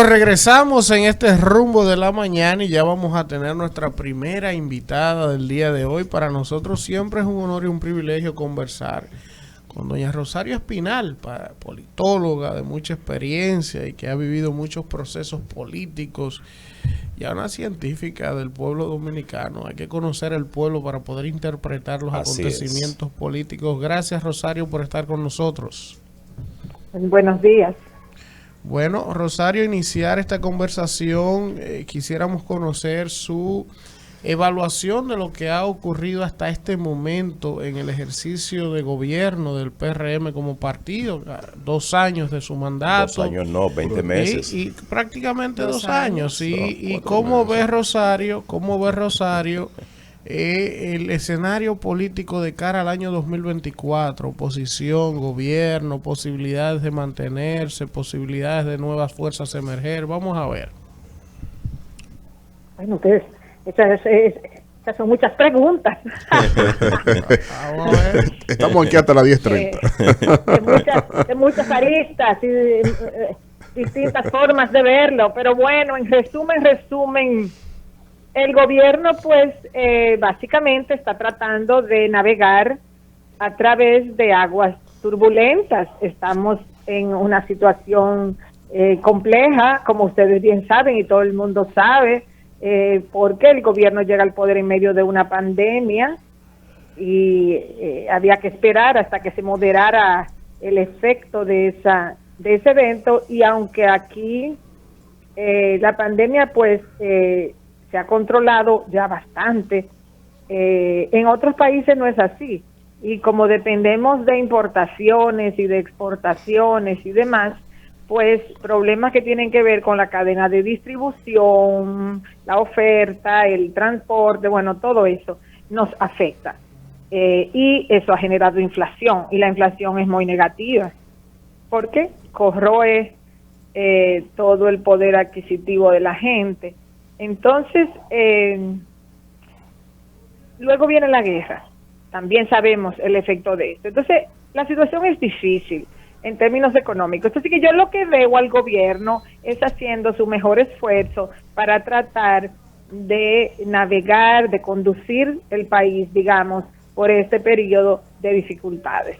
Bueno, regresamos en este rumbo de la mañana y ya vamos a tener nuestra primera invitada del día de hoy. Para nosotros siempre es un honor y un privilegio conversar con doña Rosario Espinal, politóloga de mucha experiencia y que ha vivido muchos procesos políticos, y una científica del pueblo dominicano. Hay que conocer el pueblo para poder interpretar los acontecimientos políticos. Gracias, Rosario, por estar con nosotros. Buenos días. Bueno, Rosario, iniciar esta conversación, quisiéramos conocer su evaluación de lo que ha ocurrido hasta este momento en el ejercicio de gobierno del PRM como partido, 2 años de su mandato. 2 años no, 20 meses. Y prácticamente 2 años. Y cómo ve Rosario, el escenario político de cara al año 2024, oposición, gobierno, posibilidades de mantenerse, posibilidades de nuevas fuerzas emerger. Vamos a ver. Bueno, ustedes, esas son muchas preguntas. Vamos a ver. Estamos aquí hasta las 10:30. De muchas aristas y distintas formas de verlo, pero bueno, en resumen, el gobierno pues básicamente está tratando de navegar a través de aguas turbulentas. Estamos en una situación compleja, como ustedes bien saben y todo el mundo sabe, porque el gobierno llega al poder en medio de una pandemia y había que esperar hasta que se moderara el efecto de ese evento, y aunque aquí la pandemia pues se ha controlado ya bastante, en otros países no es así, y como dependemos de importaciones y de exportaciones y demás, pues problemas que tienen que ver con la cadena de distribución, la oferta, el transporte, bueno, todo eso nos afecta, y eso ha generado inflación, y la inflación es muy negativa porque corroe todo el poder adquisitivo de la gente. Entonces, luego viene la guerra. También sabemos el efecto de esto. Entonces, la situación es difícil en términos económicos. Entonces, que yo lo que veo al gobierno es haciendo su mejor esfuerzo para tratar de navegar, de conducir el país, digamos, por este periodo de dificultades.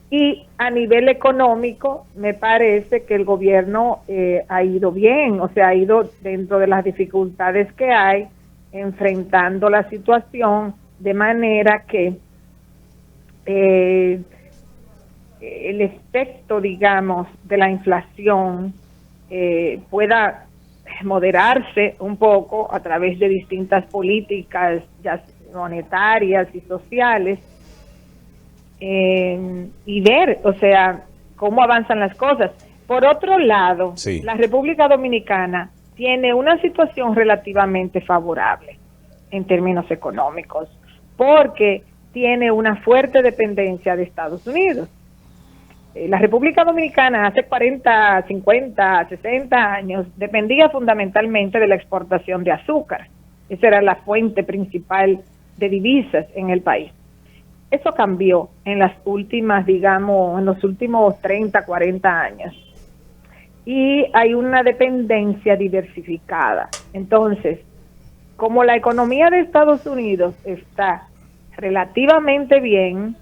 Y a nivel económico, me parece que el gobierno ha ido bien, o sea, ha ido dentro de las dificultades que hay, enfrentando la situación de manera que el efecto, digamos, de la inflación pueda moderarse un poco a través de distintas políticas ya monetarias y sociales, y ver, o sea, cómo avanzan las cosas. Por otro lado, sí, la República Dominicana tiene una situación relativamente favorable en términos económicos, porque tiene una fuerte dependencia de Estados Unidos. La República Dominicana hace 40, 50, 60 años dependía fundamentalmente de la exportación de azúcar. Esa era la fuente principal de divisas en el país. Eso cambió en las últimas, digamos, en los últimos 30, 40 años. Y hay una dependencia diversificada. Entonces, como la economía de Estados Unidos está relativamente bien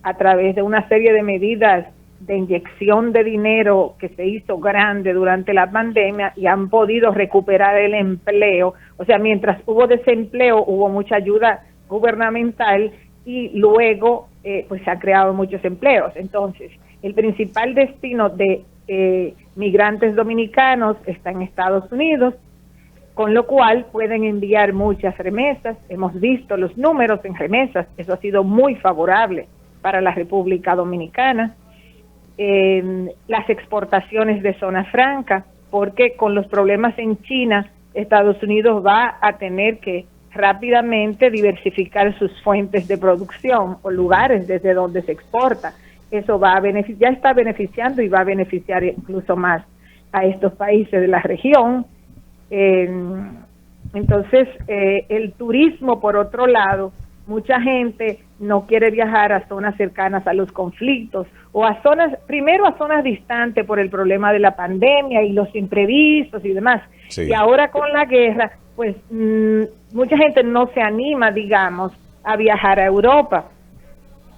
a través de una serie de medidas de inyección de dinero que se hizo grande durante la pandemia, y han podido recuperar el empleo, o sea, mientras hubo desempleo, hubo mucha ayuda gubernamental, y luego pues se han creado muchos empleos. Entonces, el principal destino de migrantes dominicanos está en Estados Unidos, con lo cual pueden enviar muchas remesas. Hemos visto los números en remesas, eso ha sido muy favorable para la República Dominicana. Las exportaciones de zona franca, porque con los problemas en China, Estados Unidos va a tener que rápidamente diversificar sus fuentes de producción o lugares desde donde se exporta. Eso va a beneficiar, ya está beneficiando y va a beneficiar incluso más a estos países de la región. Entonces, el turismo, por otro lado, mucha gente no quiere viajar a zonas cercanas a los conflictos o a primero a zonas distantes por el problema de la pandemia y los imprevistos y demás. Sí. Y ahora con la guerra, pues mucha gente no se anima, digamos, a viajar a Europa,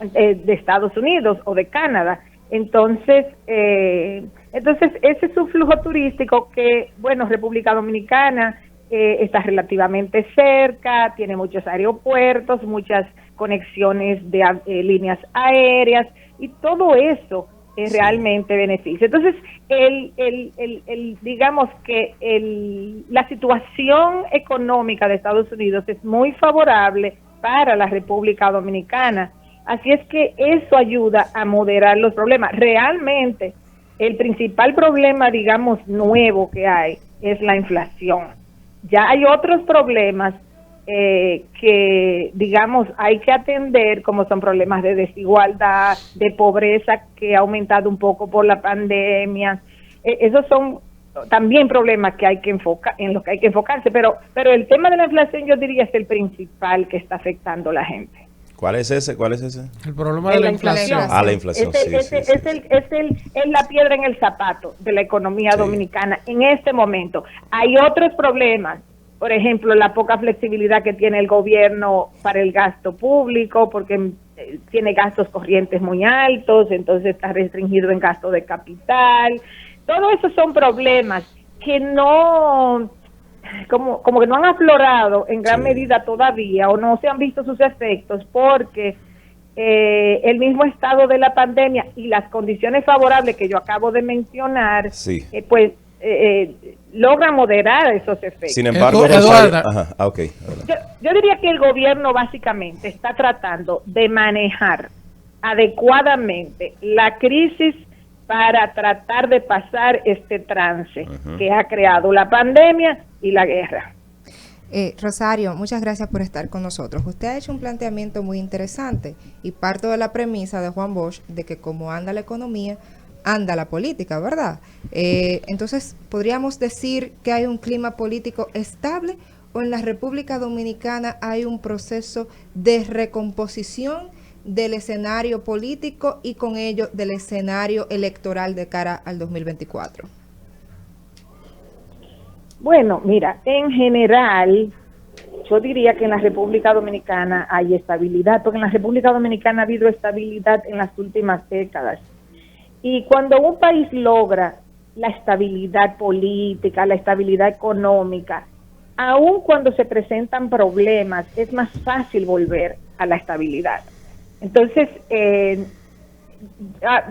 de Estados Unidos o de Canadá. Entonces ese es un flujo turístico que, bueno, República Dominicana está relativamente cerca, tiene muchos aeropuertos, muchas conexiones de líneas aéreas, y todo eso realmente beneficia. Entonces, digamos que la situación económica de Estados Unidos es muy favorable para la República Dominicana. Así es que eso ayuda a moderar los problemas. Realmente, el principal problema, digamos, nuevo que hay es la inflación. Ya hay otros problemas que, digamos, hay que atender, como son problemas de desigualdad, de pobreza que ha aumentado un poco por la pandemia. Esos son también problemas que hay que en los que hay que enfocarse, pero el tema de la inflación, yo diría, es el principal que está afectando a la gente. ¿Cuál es ese? El problema de la inflación. La inflación, Es la piedra en el zapato de la economía dominicana en este momento. Hay otros problemas, por ejemplo, la poca flexibilidad que tiene el gobierno para el gasto público, porque tiene gastos corrientes muy altos, entonces está restringido en gasto de capital. Todo eso son problemas que no... como que no han aflorado en gran medida todavía, o no se han visto sus efectos, porque el mismo estado de la pandemia y las condiciones favorables que yo acabo de mencionar, pues logran moderar esos efectos. Sin embargo, yo diría que el gobierno básicamente está tratando de manejar adecuadamente la crisis para tratar de pasar este trance que ha creado la pandemia y la guerra. Rosario, muchas gracias por estar con nosotros. Usted ha hecho un planteamiento muy interesante y parto de la premisa de Juan Bosch de que como anda la economía, anda la política, ¿verdad? Entonces, ¿podríamos decir que hay un clima político estable o en la República Dominicana hay un proceso de recomposición del escenario político y con ello del escenario electoral de cara al 2024? Bueno, mira, en general, yo diría que en la República Dominicana hay estabilidad, porque en la República Dominicana ha habido estabilidad en las últimas décadas. Y cuando un país logra la estabilidad política, la estabilidad económica, aun cuando se presentan problemas, es más fácil volver a la estabilidad. Entonces,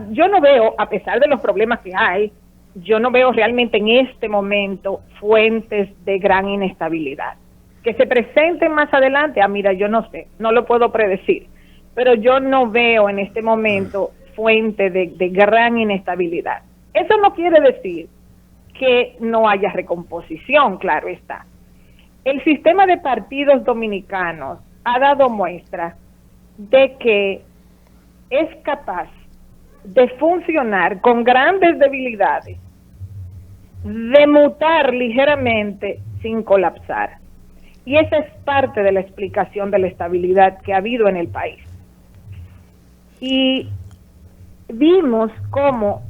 yo no veo, a pesar de los problemas que hay, yo no veo realmente en este momento fuentes de gran inestabilidad. Que se presenten más adelante, mira, yo no sé, no lo puedo predecir, pero yo no veo en este momento fuente de gran inestabilidad. Eso no quiere decir que no haya recomposición, claro está. El sistema de partidos dominicanos ha dado muestra de que es capaz de funcionar con grandes debilidades, de mutar ligeramente sin colapsar. Y esa es parte de la explicación de la estabilidad que ha habido en el país. Y vimos cómo,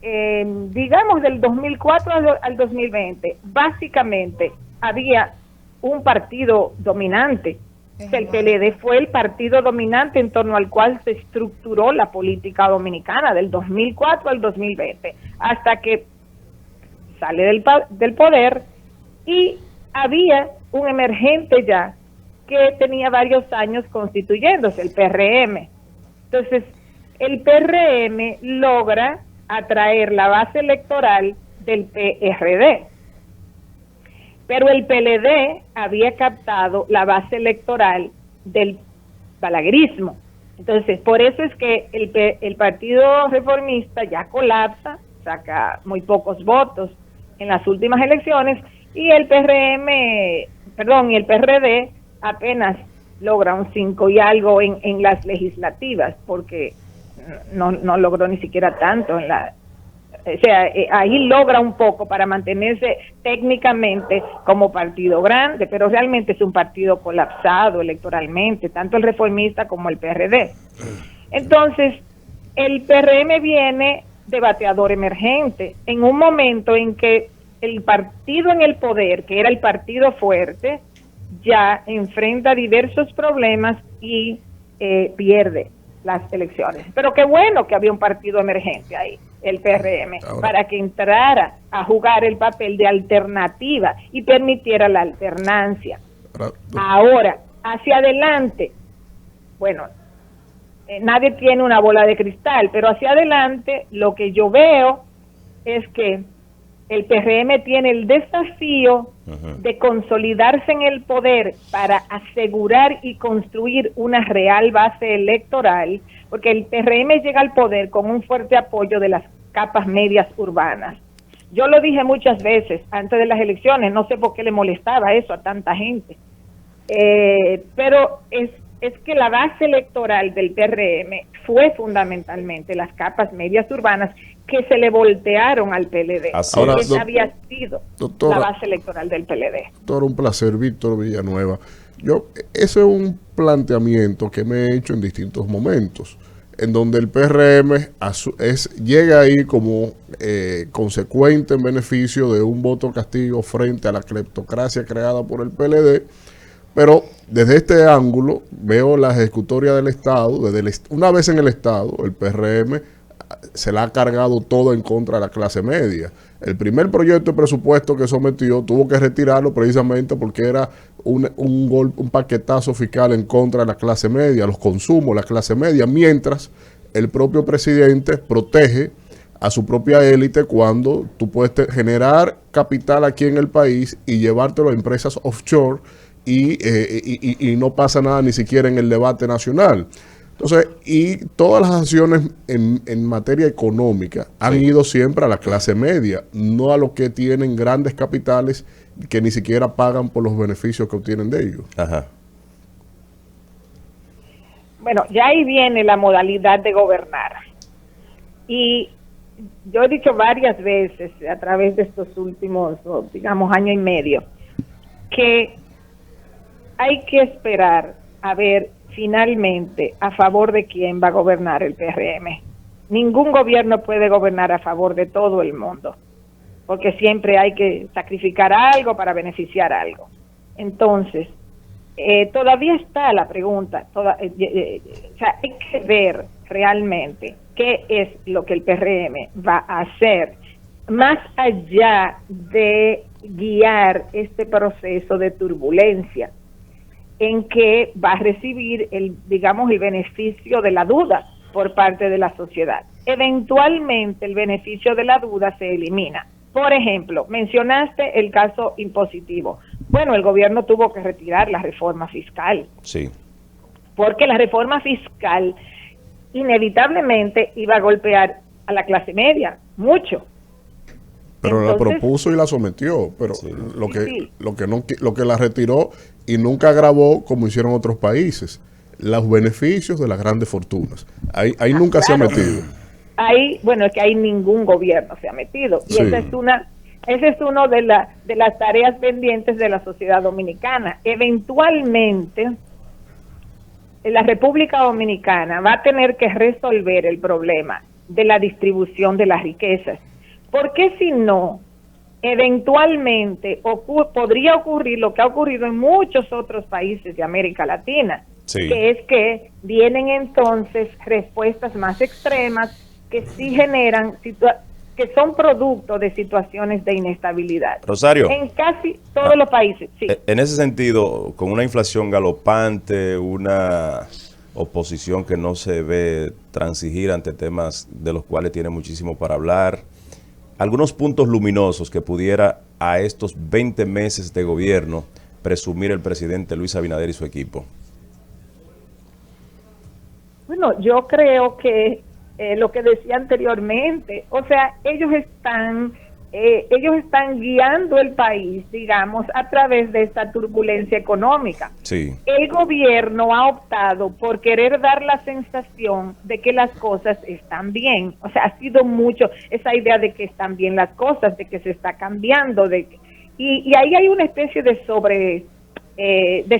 digamos, del 2004 al 2020, básicamente había un partido dominante. El PLD fue el partido dominante en torno al cual se estructuró la política dominicana del 2004 al 2020, hasta que sale del poder y había un emergente ya que tenía varios años constituyéndose, el PRM. Entonces, el PRM logra atraer la base electoral del PRD. Pero el PLD había captado la base electoral del balaguerismo. Entonces, por eso es que el Partido Reformista ya colapsa, saca muy pocos votos en las últimas elecciones, y el PRD apenas logra un 5 y algo en las legislativas, porque no logró ni siquiera tanto en O sea, ahí logra un poco para mantenerse técnicamente como partido grande, pero realmente es un partido colapsado electoralmente, tanto el Reformista como el PRD. Entonces, el PRM viene de bateador emergente, en un momento en que el partido en el poder, que era el partido fuerte, ya enfrenta diversos problemas y pierde las elecciones. Pero qué bueno que había un partido emergente ahí, el PRM, para que entrara a jugar el papel de alternativa y permitiera la alternancia. Ahora, hacia adelante, bueno, nadie tiene una bola de cristal, pero hacia adelante lo que yo veo es que el PRM tiene el desafío de consolidarse en el poder para asegurar y construir una real base electoral, porque el PRM llega al poder con un fuerte apoyo de las capas medias urbanas. Yo lo dije muchas veces antes de las elecciones, no sé por qué le molestaba eso a tanta gente, pero es que la base electoral del PRM fue fundamentalmente las capas medias urbanas que se le voltearon al PLD. Ahora, esa había sido la base electoral del PLD. Doctor, un placer, Víctor Villanueva. Ese es un planteamiento que me he hecho en distintos momentos, en donde el PRM llega ahí como consecuente en beneficio de un voto castigo frente a la cleptocracia creada por el PLD. Pero desde este ángulo veo la ejecutoria del Estado, una vez en el Estado, el PRM se la ha cargado todo en contra de la clase media. El primer proyecto de presupuesto que sometió tuvo que retirarlo precisamente porque era un paquetazo fiscal en contra de la clase media, los consumos, la clase media, mientras el propio presidente protege a su propia élite cuando tú puedes generar capital aquí en el país y llevártelo a empresas offshore y no pasa nada ni siquiera en el debate nacional. Entonces, y todas las acciones en materia económica han ido siempre a la clase media, no a los que tienen grandes capitales que ni siquiera pagan por los beneficios que obtienen de ellos. Ajá. Bueno, ya ahí viene la modalidad de gobernar. Y yo he dicho varias veces a través de estos últimos, digamos, año y medio, que hay que esperar a ver finalmente a favor de quién va a gobernar el PRM. Ningún gobierno puede gobernar a favor de todo el mundo, porque siempre hay que sacrificar algo para beneficiar algo. Entonces, todavía está la pregunta, o sea, hay que ver realmente qué es lo que el PRM va a hacer, más allá de guiar este proceso de turbulencia, en que va a recibir el beneficio de la duda por parte de la sociedad. Eventualmente el beneficio de la duda se elimina. Por ejemplo, mencionaste el caso impositivo. Bueno, el gobierno tuvo que retirar la reforma fiscal. Sí. Porque la reforma fiscal inevitablemente iba a golpear a la clase media, mucho. Pero entonces, la propuso y la sometió, pero sí. Lo que la retiró y nunca agravó como hicieron otros países, los beneficios de las grandes fortunas. Ahí nunca se ha metido. Ahí, bueno, es que ahí ningún gobierno se ha metido. Y esa es una de las tareas pendientes de la sociedad dominicana. Eventualmente, la República Dominicana va a tener que resolver el problema de la distribución de las riquezas. Porque si no, eventualmente podría ocurrir lo que ha ocurrido en muchos otros países de América Latina, que es que vienen entonces respuestas más extremas que sí generan, que son producto de situaciones de inestabilidad. Rosario. En casi todos los países, sí. En ese sentido, con una inflación galopante, una oposición que no se ve transigir ante temas de los cuales tiene muchísimo para hablar, algunos puntos luminosos que pudiera a estos 20 meses de gobierno presumir el presidente Luis Abinader y su equipo. Bueno, yo creo que lo que decía anteriormente, o sea, ellos están ellos están guiando el país, digamos, a través de esta turbulencia económica. Sí. El gobierno ha optado por querer dar la sensación de que las cosas están bien. O sea, ha sido mucho esa idea de que están bien las cosas, de que se está cambiando, y ahí hay una especie de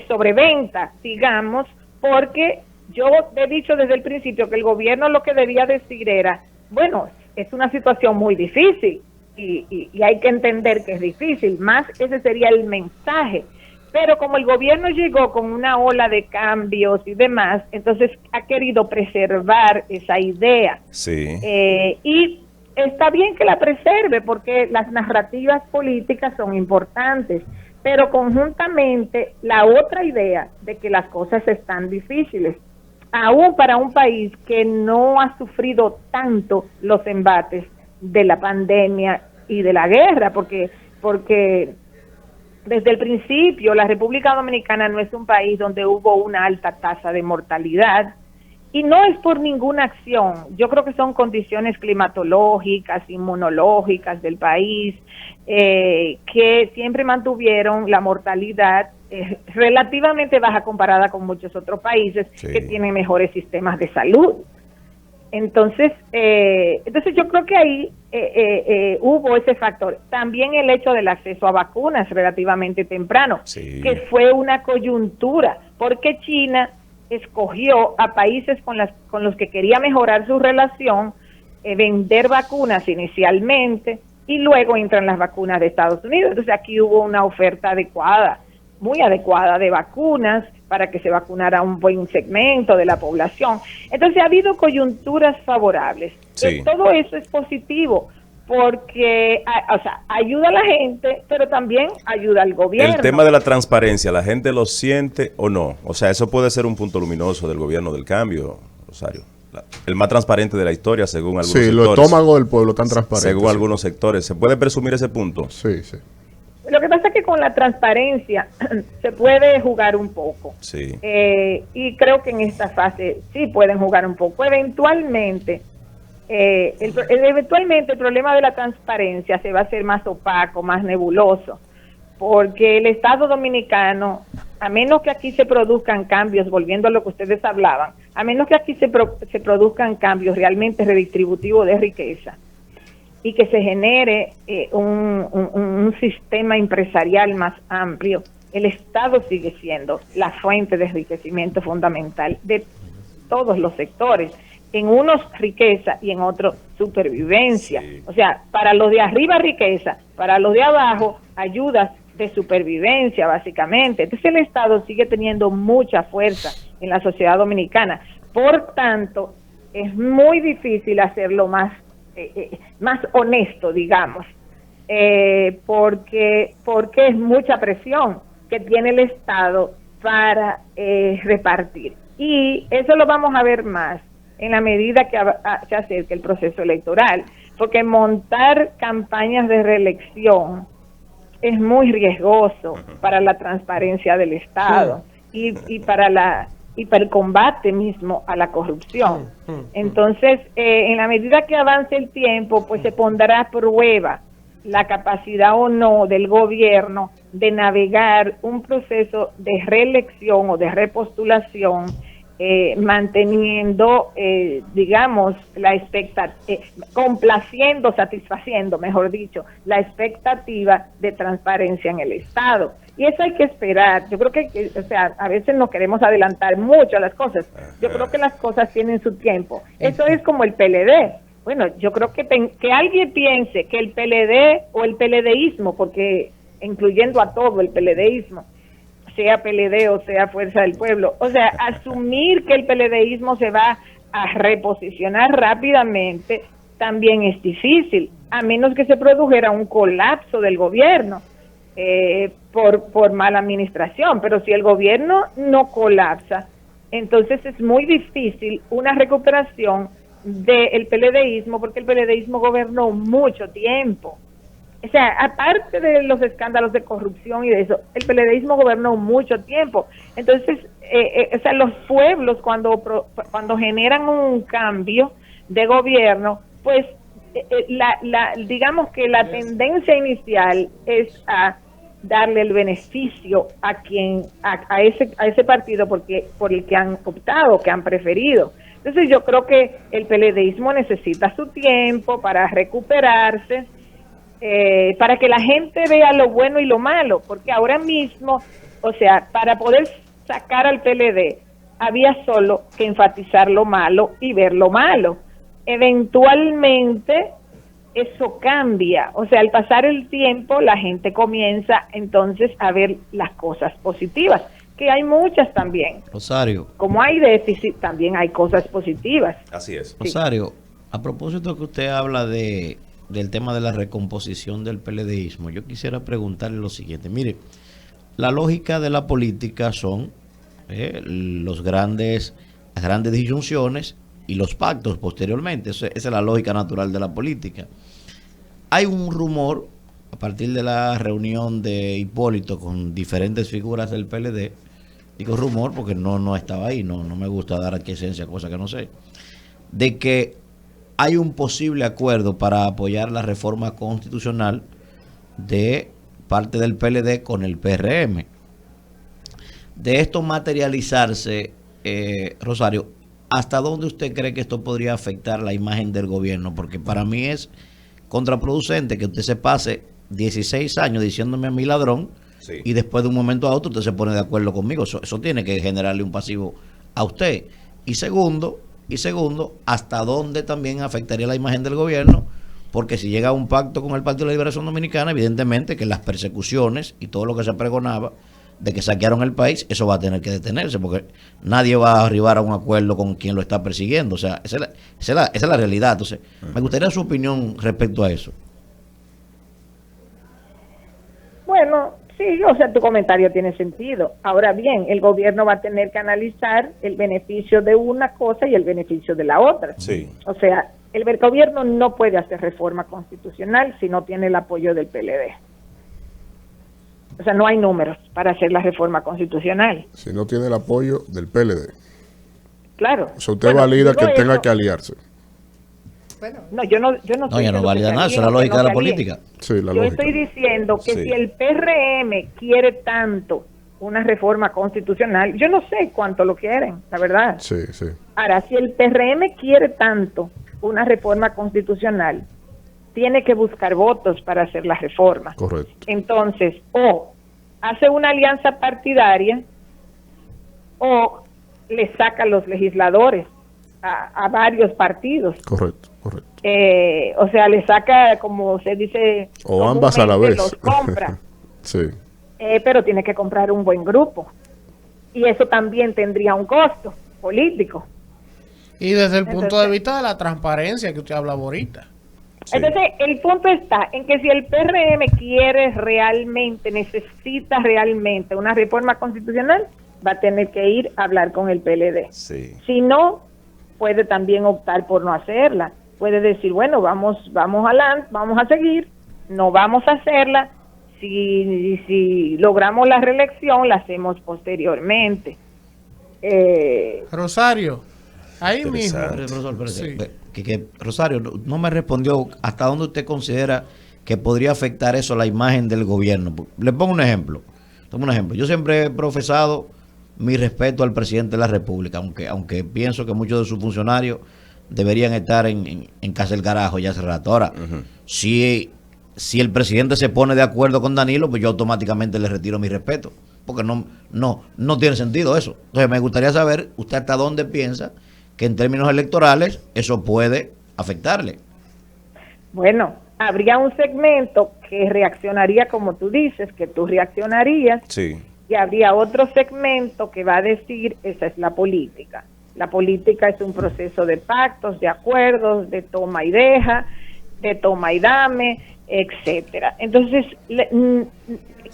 sobreventa, digamos, porque yo he dicho desde el principio que el gobierno lo que debía decir era, bueno, es una situación muy difícil, y hay que entender que es difícil, más ese sería el mensaje. Pero como el gobierno llegó con una ola de cambios y demás, entonces ha querido preservar esa idea. Sí. Y está bien que la preserve porque las narrativas políticas son importantes, pero conjuntamente la otra idea de que las cosas están difíciles, aún para un país que no ha sufrido tanto los embates de la pandemia y de la guerra, porque desde el principio la República Dominicana no es un país donde hubo una alta tasa de mortalidad, y no es por ninguna acción. Yo creo que son condiciones climatológicas, inmunológicas del país, que siempre mantuvieron la mortalidad relativamente baja comparada con muchos otros países que tienen mejores sistemas de salud. Entonces yo creo que ahí hubo ese factor. También el hecho del acceso a vacunas relativamente temprano, que fue una coyuntura, porque China escogió a países con los que quería mejorar su relación, vender vacunas inicialmente, y luego entran las vacunas de Estados Unidos. Entonces aquí hubo una oferta adecuada, muy adecuada de vacunas, para que se vacunara un buen segmento de la población. Entonces ha habido coyunturas favorables. Todo eso es positivo, porque ayuda a la gente, pero también ayuda al gobierno. El tema de la transparencia, ¿la gente lo siente o no? O sea, eso puede ser un punto luminoso del gobierno del cambio, Rosario. El más transparente de la historia, según algunos sectores. Sí, los estómagos del pueblo tan transparentes. Según algunos sectores. ¿Se puede presumir ese punto? Sí, sí. Lo que pasa es que con la transparencia se puede jugar un poco. Sí. Y creo que en esta fase sí pueden jugar un poco. Eventualmente el problema de la transparencia se va a hacer más opaco, más nebuloso, porque el Estado Dominicano, a menos que aquí se produzcan cambios, volviendo a lo que ustedes hablaban, a menos que aquí se produzcan cambios realmente redistributivos de riqueza, y que se genere un sistema empresarial más amplio, el Estado sigue siendo la fuente de enriquecimiento fundamental de todos los sectores. En unos riqueza y en otros supervivencia. O sea, para los de arriba riqueza, para los de abajo ayudas de supervivencia, básicamente. Entonces el Estado sigue teniendo mucha fuerza en la sociedad dominicana. Por tanto, es muy difícil hacerlo más honesto, digamos, porque es mucha presión que tiene el Estado para repartir. Y eso lo vamos a ver más en la medida que se acerque el proceso electoral, porque montar campañas de reelección es muy riesgoso para la transparencia del Estado y para el combate mismo a la corrupción. Entonces, en la medida que avance el tiempo, pues se pondrá a prueba la capacidad o no del gobierno de navegar un proceso de reelección o de repostulación, manteniendo, digamos, la complaciendo, satisfaciendo, mejor dicho, la expectativa de transparencia en el Estado. Y eso hay que esperar. Yo creo que, o sea, a veces no queremos adelantar mucho las cosas. Yo creo que las cosas tienen su tiempo. Eso es como el PLD. Bueno, yo creo que alguien piense que el PLD o el PLDismo, porque incluyendo a todo el PLDismo, sea PLD o sea Fuerza del Pueblo, o sea, asumir que el PLDismo se va a reposicionar rápidamente también es difícil, a menos que se produjera un colapso del gobierno por mala administración. Pero si el gobierno no colapsa, entonces es muy difícil una recuperación del PLDismo, porque el PLDismo gobernó mucho tiempo. O sea, aparte de los escándalos de corrupción y de eso, el PLDismo gobernó mucho tiempo. Entonces, o sea, los pueblos cuando generan un cambio de gobierno, pues digamos que la tendencia inicial es a darle el beneficio a ese partido por el que han optado, que han preferido. Entonces yo creo que el PLDismo necesita su tiempo para recuperarse, para que la gente vea lo bueno y lo malo, porque ahora mismo, o sea, para poder sacar al PLD había solo que enfatizar lo malo y ver lo malo. Eventualmente eso cambia, o sea, al pasar el tiempo la gente comienza entonces a ver las cosas positivas, que hay muchas también. Rosario. Como hay déficit, también hay cosas positivas. Así es. Sí. Rosario, a propósito que usted habla del tema de la recomposición del PLDismo, yo quisiera preguntarle lo siguiente. Mire, la lógica de la política son las grandes disyunciones y los pactos posteriormente. Esa es la lógica natural de la política. Hay un rumor, a partir de la reunión de Hipólito con diferentes figuras del PLD, digo rumor porque no estaba ahí, no me gusta dar aquí esencia a cosas que no sé, de que hay un posible acuerdo para apoyar la reforma constitucional de parte del PLD con el PRM. De esto materializarse, Rosario, ¿hasta dónde usted cree que esto podría afectar la imagen del gobierno? Porque para mí es contraproducente que usted se pase 16 años diciéndome a mí ladrón, sí, y después de un momento a otro usted se pone de acuerdo conmigo. Eso tiene que generarle un pasivo a usted. Y segundo, ¿hasta dónde también afectaría la imagen del gobierno? Porque si llega a un pacto con el Partido de la Liberación Dominicana, evidentemente que las persecuciones y todo lo que se pregonaba de que saquearon el país, eso va a tener que detenerse, porque nadie va a arribar a un acuerdo con quien lo está persiguiendo. O sea, esa es la realidad. Entonces, me gustaría su opinión respecto a eso. Bueno, sí, o sea, tu comentario tiene sentido. Ahora bien, el gobierno va a tener que analizar el beneficio de una cosa y el beneficio de la otra. Sí. O sea, el gobierno no puede hacer reforma constitucional si no tiene el apoyo del PLD. O sea, no hay números para hacer la reforma constitucional. Si no tiene el apoyo del PLD. Claro. O sea, usted valida que tenga que aliarse. Bueno, no, yo no ya no valida nada, eso es la lógica de la política. Sí, yo lógica. Estoy diciendo que sí, si el PRM quiere tanto una reforma constitucional, yo no sé cuánto lo quieren, la verdad. Sí, sí. Ahora, si el PRM quiere tanto una reforma constitucional, tiene que buscar votos para hacer la reforma. Correcto. Entonces, o hace una alianza partidaria o le saca a los legisladores a varios partidos. Correcto. O sea, le saca, como se dice, o ambas a la vez. Los compra. Sí. Pero tiene que comprar un buen grupo. Y eso también tendría un costo político. Y desde el punto de vista de la transparencia que usted hablaba ahorita. Sí. Entonces, el punto está en que si el PRM quiere realmente, necesita realmente una reforma constitucional, va a tener que ir a hablar con el PLD. Sí. Si no, puede también optar por no hacerla. Puede decir, bueno, vamos adelante, vamos a seguir, no vamos a hacerla. Si logramos la reelección, la hacemos posteriormente. Rosario, ahí mismo. Profesor, Sí. Rosario, no me respondió hasta dónde usted considera que podría afectar eso a la imagen del gobierno. Le pongo un ejemplo. Yo siempre he profesado mi respeto al presidente de la República, aunque pienso que muchos de sus funcionarios deberían estar en casa del carajo ya hace rato. Ahora, si el presidente se pone de acuerdo con Danilo, pues yo automáticamente le retiro mi respeto, porque no tiene sentido eso. Entonces me gustaría saber usted hasta dónde piensa que en términos electorales eso puede afectarle. Bueno, habría un segmento que reaccionaría como tú dices, que tú reaccionarías, Sí. y habría otro segmento que va a decir, esa es la política. La política es un proceso de pactos, de acuerdos, de toma y deja, de toma y dame, etcétera. Entonces,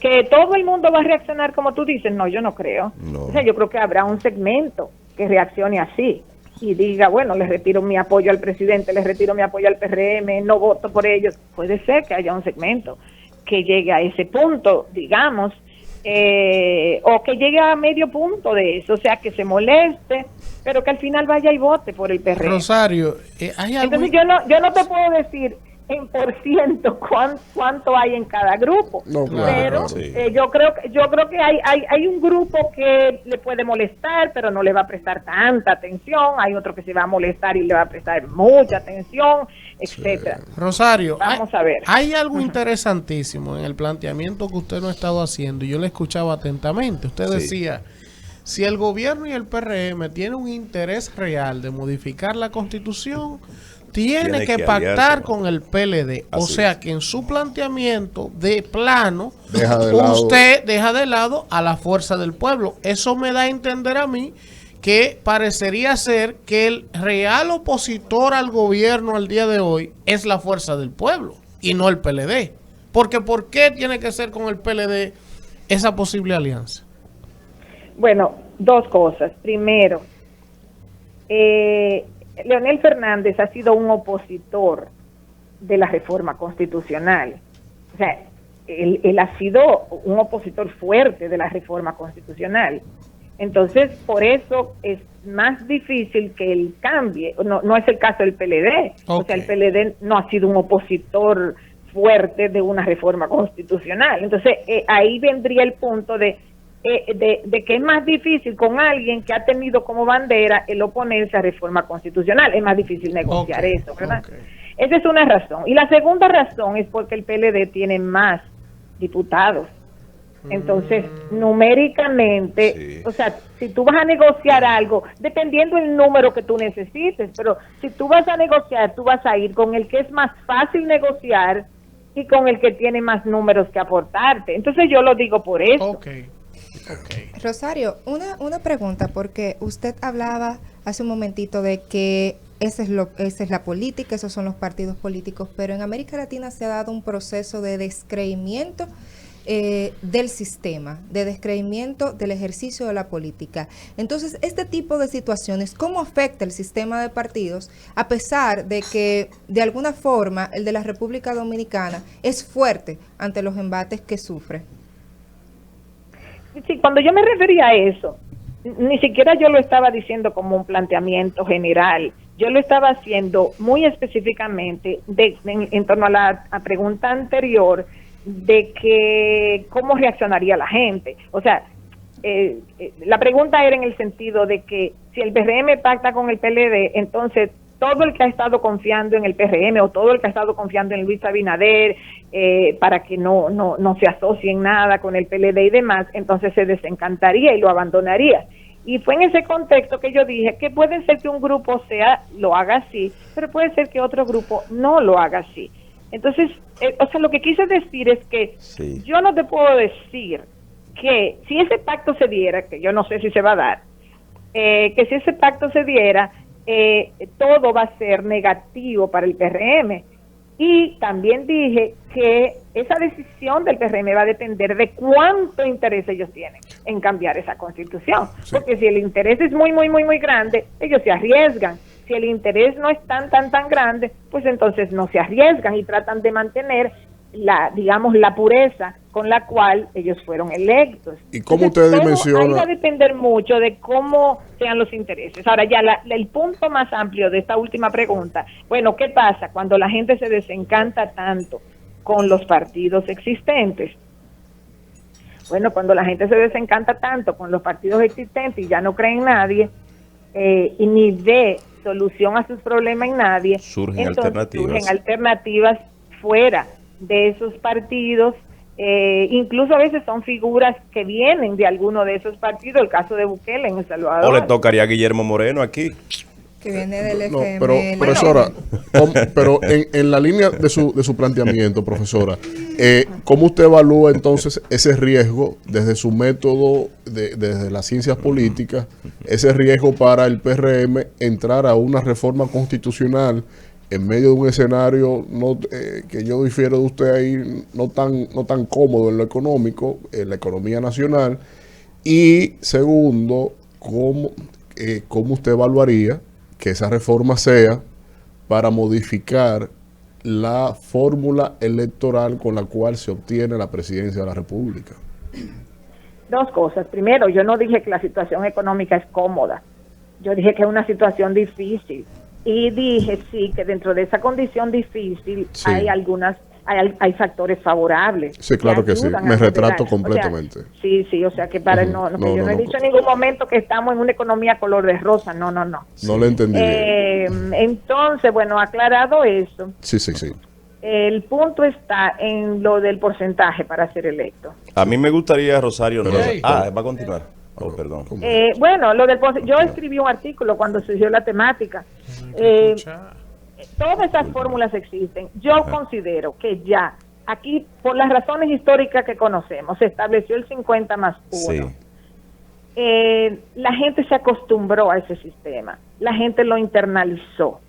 que todo el mundo va a reaccionar como tú dices, no, yo no creo. No. O sea, yo creo que habrá un segmento que reaccione así y diga, bueno, les retiro mi apoyo al presidente, les retiro mi apoyo al PRM, no voto por ellos. Puede ser que haya un segmento que llegue a ese punto, digamos, o que llegue a medio punto de eso, o sea, que se moleste pero que al final vaya y vote por el PRM. Rosario, ¿hay algo? Entonces yo no te puedo decir en por ciento cuánto hay en cada grupo, No, pero sí. yo creo que hay un grupo que le puede molestar, pero no le va a prestar tanta atención, hay otro que se va a molestar y le va a prestar mucha atención, etcétera. Rosario, Vamos a ver. hay algo interesantísimo en el planteamiento que usted no ha estado haciendo, y yo le escuchaba atentamente. Usted Sí. decía, si el gobierno y el PRM tienen un interés real de modificar la Constitución, tiene que pactar aliarse con el PLD. O Así sea es. que en su planteamiento de plano, Deja de lado. usted deja de lado a la fuerza del pueblo. Eso me da a entender a mí que parecería ser que el real opositor al gobierno al día de hoy es la fuerza del pueblo y no el PLD. Porque ¿por qué tiene que ser con el PLD esa posible alianza? Bueno, dos cosas. Primero, Leonel Fernández ha sido un opositor de la reforma constitucional. O sea, él ha sido un opositor fuerte de la reforma constitucional. Entonces, por eso es más difícil que él cambie. No es el caso del PLD. O sea, el PLD no ha sido un opositor fuerte de una reforma constitucional. Entonces, ahí vendría el punto de que es más difícil con alguien que ha tenido como bandera el oponerse a reforma constitucional. Es más difícil negociar eso, ¿verdad? Esa es una razón. Y la segunda razón es porque el PLD tiene más diputados. Entonces, numéricamente, Sí. o sea, si tú vas a negociar algo, dependiendo el número que tú necesites, pero si tú vas a negociar, tú vas a ir con el que es más fácil negociar y con el que tiene más números que aportarte. Entonces, yo lo digo por eso. Rosario, una pregunta, porque usted hablaba hace un momentito de que esa es la política, esos son los partidos políticos, pero en América Latina se ha dado un proceso de descreimiento del sistema, de descreimiento del ejercicio de la política. Entonces, este tipo de situaciones, ¿cómo afecta el sistema de partidos, a pesar de que de alguna forma el de la República Dominicana es fuerte ante los embates que sufre? Sí, cuando yo me refería a eso, ni siquiera yo lo estaba diciendo como un planteamiento general, yo lo estaba haciendo muy específicamente en torno a la pregunta anterior de que cómo reaccionaría la gente. O sea, la pregunta era en el sentido de que si el PRM pacta con el PLD, entonces todo el que ha estado confiando en el PRM o todo el que ha estado confiando en Luis Abinader para que no se asocien nada con el PLD y demás, entonces se desencantaría y lo abandonaría. Y fue en ese contexto que yo dije que puede ser que un grupo lo haga así, pero puede ser que otro grupo no lo haga así. Entonces, o sea, lo que quise decir es que Sí. yo no te puedo decir que si ese pacto se diera, que yo no sé si se va a dar, que si ese pacto se diera, todo va a ser negativo para el PRM. Y también dije que esa decisión del PRM va a depender de cuánto interés ellos tienen en cambiar esa constitución. Sí. Porque si el interés es muy grande, ellos se arriesgan. Si el interés no es tan grande, pues entonces no se arriesgan y tratan de mantener la pureza con la cual ellos fueron electos. ¿Y cómo Entonces, usted todo dimensiona? ahí va a depender mucho de cómo sean los intereses. Ahora ya el punto más amplio de esta última pregunta, bueno, ¿qué pasa cuando la gente se desencanta tanto con los partidos existentes? Bueno, cuando la gente se desencanta tanto con los partidos existentes y ya no cree en nadie y ni ve solución a sus problemas en nadie, Surgen entonces alternativas. surgen alternativas fuera de esos partidos, incluso a veces son figuras que vienen de alguno de esos partidos, el caso de Bukele en El Salvador. O le tocaría a Guillermo Moreno aquí. Que viene del No, FML. pero profesora, pero en la línea de su planteamiento, profesora, ¿cómo usted evalúa entonces ese riesgo desde su método, desde las ciencias políticas, ese riesgo para el PRM entrar a una reforma constitucional en medio de un escenario que yo difiero de usted ahí, no tan cómodo en lo económico, en la economía nacional? Y segundo, ¿cómo usted evaluaría que esa reforma sea para modificar la fórmula electoral con la cual se obtiene la presidencia de la República? Dos cosas. Primero, yo no dije que la situación económica es cómoda. Yo dije que es una situación difícil. Y dije, sí, que dentro de esa condición difícil hay factores favorables. Sí, claro que sí. Me retrato completamente. O sea, sí, o sea que para yo no he dicho en ningún momento que estamos en una economía color de rosa, no. No lo entendí. Entonces, bueno, aclarado eso. Sí. El punto está en lo del porcentaje para ser electo. A mí me gustaría, Rosario, va a continuar. Perdón. Bueno, yo escribí un artículo cuando surgió la temática. Todas esas fórmulas existen. Yo considero que ya aquí, por las razones históricas que conocemos, se estableció el 50 más 1. Sí. La gente se acostumbró a ese sistema. La gente lo internalizó.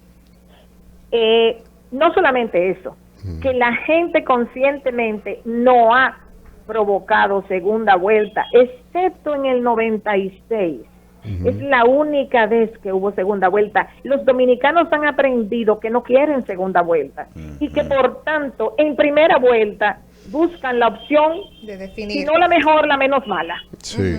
No solamente eso, que la gente conscientemente no ha provocado segunda vuelta, excepto en el 96. Es la única vez que hubo segunda vuelta. Los dominicanos han aprendido que no quieren segunda vuelta y que por tanto en primera vuelta buscan la opción de definir, si no la mejor, la menos mala. Sí.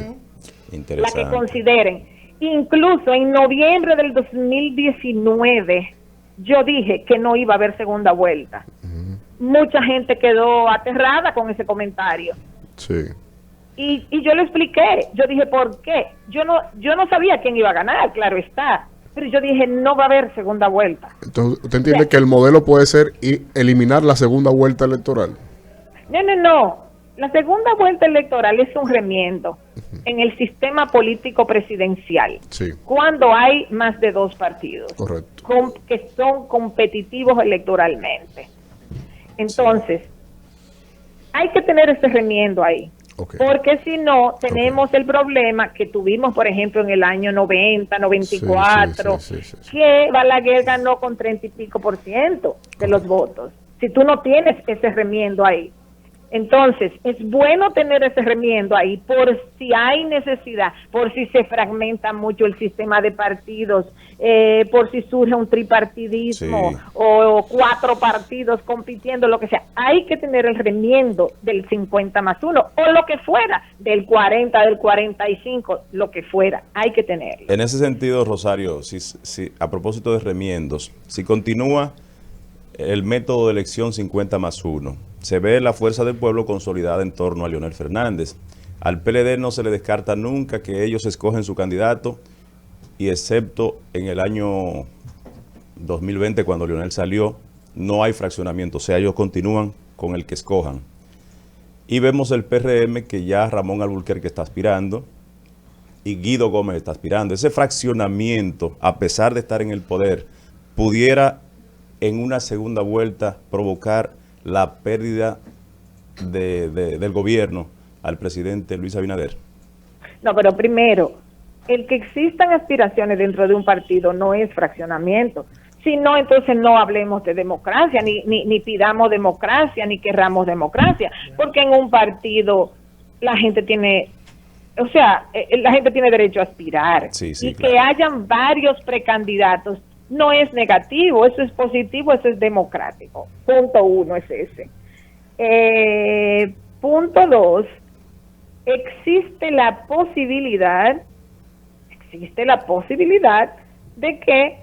Interesante. La que consideren. Incluso en noviembre del 2019 yo dije que no iba a haber segunda vuelta. Mucha gente quedó aterrada con ese comentario. Sí. Y yo le expliqué, yo dije, ¿por qué? Yo no sabía quién iba a ganar, claro está, pero yo dije, no va a haber segunda vuelta. Entonces, ¿usted entiende que el modelo puede ser eliminar la segunda vuelta electoral? No. La segunda vuelta electoral es un remiendo en el sistema político presidencial. Sí. Cuando hay más de 2 partidos. Correcto. Que son competitivos electoralmente. Entonces, hay que tener ese remiendo ahí. Okay. Porque si no, tenemos el problema que tuvimos, por ejemplo, en el año 90, 94, sí. que Balaguer ganó con 30 y pico % de los votos. Si tú no tienes ese remiendo ahí. Entonces, es bueno tener ese remiendo ahí por si hay necesidad, por si se fragmenta mucho el sistema de partidos, por si surge un tripartidismo o 4 partidos compitiendo, lo que sea. Hay que tener el remiendo del 50 más 1 o lo que fuera, del 40, del 45, lo que fuera. Hay que tenerlo. En ese sentido, Rosario, si a propósito de remiendos, si continúa el método de elección 50 más 1, se ve la fuerza del pueblo consolidada en torno a Leonel Fernández. Al PLD no se le descarta nunca que ellos escogen su candidato, y excepto en el año 2020, cuando Leonel salió, no hay fraccionamiento, o sea, ellos continúan con el que escojan. Y vemos el PRM que ya Ramón Alburquerque está aspirando y Guido Gómez está aspirando. Ese fraccionamiento, a pesar de estar en el poder, pudiera en una segunda vuelta provocar la pérdida del gobierno al presidente Luis Abinader. No, pero primero, el que existan aspiraciones dentro de un partido no es fraccionamiento. Si no, entonces no hablemos de democracia, ni pidamos democracia, ni querramos democracia, porque en un partido la gente tiene, la gente tiene derecho a aspirar. Sí, y claro. Que hayan varios precandidatos no es negativo, eso es positivo, eso es democrático. Punto 1 es ese. Punto 2, existe la posibilidad de que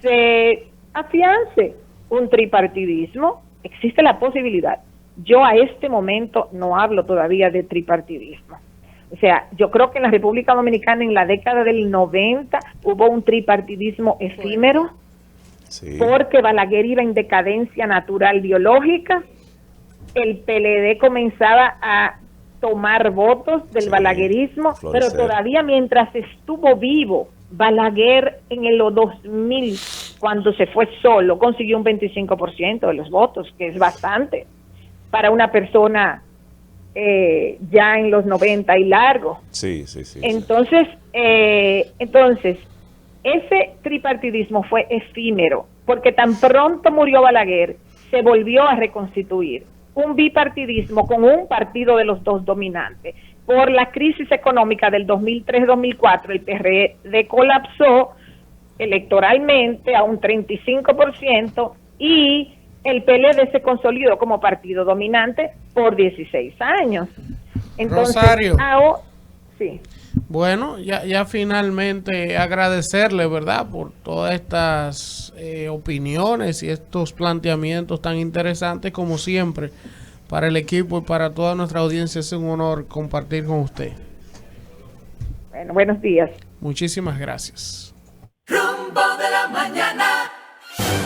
se afiance un tripartidismo. Existe la posibilidad. Yo a este momento no hablo todavía de tripartidismo. O sea, yo creo que en la República Dominicana en la década del 90 hubo un tripartidismo efímero, porque Balaguer iba en decadencia natural biológica, el PLD comenzaba a tomar votos del balaguerismo, pero todavía mientras estuvo vivo, Balaguer en el 2000, cuando se fue solo, consiguió un 25% de los votos, que es bastante para una persona ya en los 90 y largo. Entonces, ese tripartidismo fue efímero, porque tan pronto murió Balaguer, se volvió a reconstituir un bipartidismo con un partido de los dos dominantes. Por la crisis económica del 2003-2004, el PRD colapsó electoralmente a un 35% y el PLD se consolidó como partido dominante por 16 años. Entonces, Rosario, sí. Bueno, ya finalmente agradecerle, ¿verdad?, por todas estas opiniones y estos planteamientos tan interesantes, como siempre, para el equipo y para toda nuestra audiencia. Es un honor compartir con usted. Bueno, buenos días. Muchísimas gracias. Rumbo de la mañana.